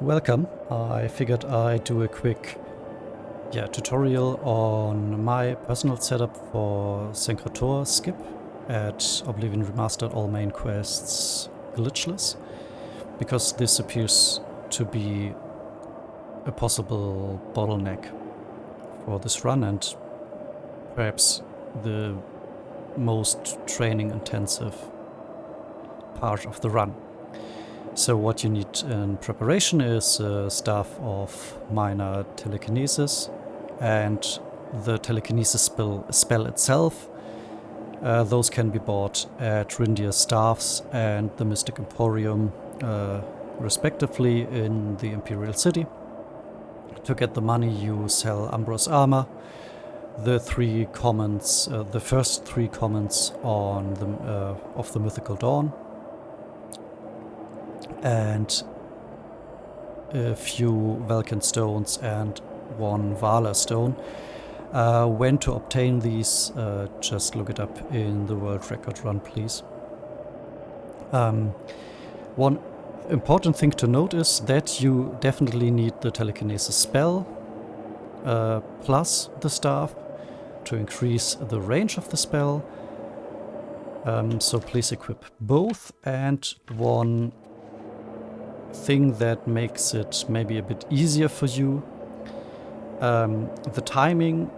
Welcome. I figured I'd do a quick tutorial on my personal setup for Sancre Tor skip at Oblivion Remastered all main quests Glitchless, because this appears to be a possible bottleneck for this run and perhaps the most training intensive part of the run. So what you need in preparation is staff of minor telekinesis and the telekinesis spell itself. Those can be bought at Rindir's Staffs and the Mystic Emporium respectively in the Imperial City. To get the money you sell Umbros armor, the first three commons on of the Mythical Dawn, and a few Vulcan stones and one Vala stone. When to obtain these, just look it up in the world record run, please. One important thing to note is that you definitely need the telekinesis spell plus the staff to increase the range of the spell. So please equip both, and one thing that makes it maybe a bit easier for you. The timing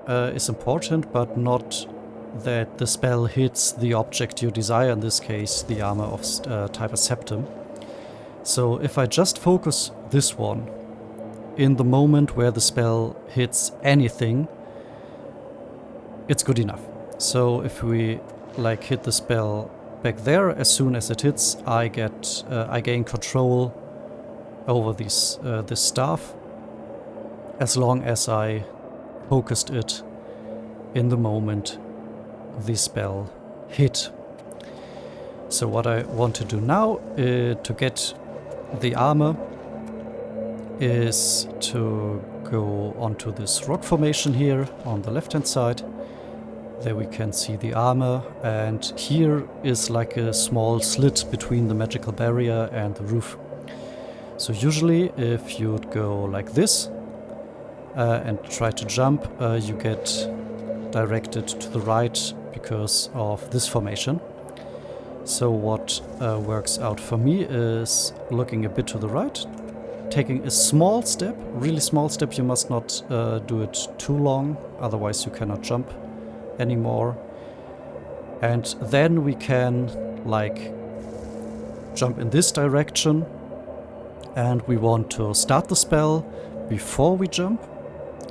is important, but not that the spell hits the object you desire, in this case the armor of type Septum. So if I just focus this one in the moment where the spell hits anything, it's good enough. So if we hit the spell back there, as soon as it hits, I gain control over this staff, as long as I focused it in the moment the spell hit. So what I want to do now to get the armor is to go onto this rock formation here on the left hand side. There we can see the armor, and here is like a small slit between the magical barrier and the roof. So usually if you'd go like this and try to jump, you get directed to the right because of this formation. So what works out for me is looking a bit to the right, taking a small step, really small step. You must not do it too long, otherwise you cannot jump anymore. And then we can jump in this direction, and we want to start the spell before we jump,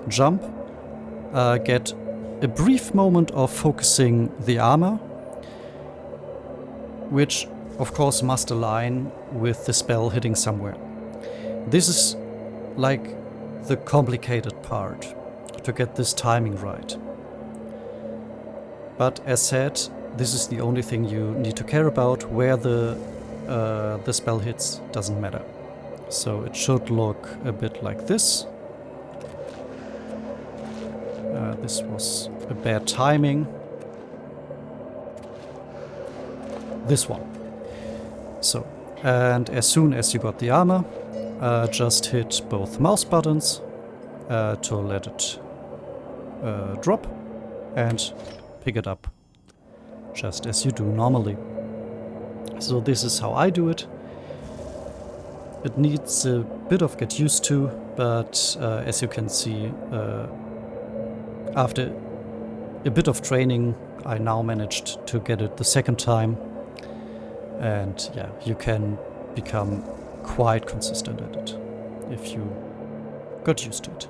get a brief moment of focusing the armor, which of course must align with the spell hitting somewhere. This is the complicated part, to get this timing right. But as said, this is the only thing you need to care about. Where the spell hits doesn't matter. So it should look a bit like this. This was a bad timing. This one. So, and as soon as you got the armor, just hit both mouse buttons to let it drop, and pick it up just as you do normally. So this is how I do it. It needs a bit of get used to, but as you can see, after a bit of training, I now managed to get it the second time, and yeah, you can become quite consistent at it if you got used to it.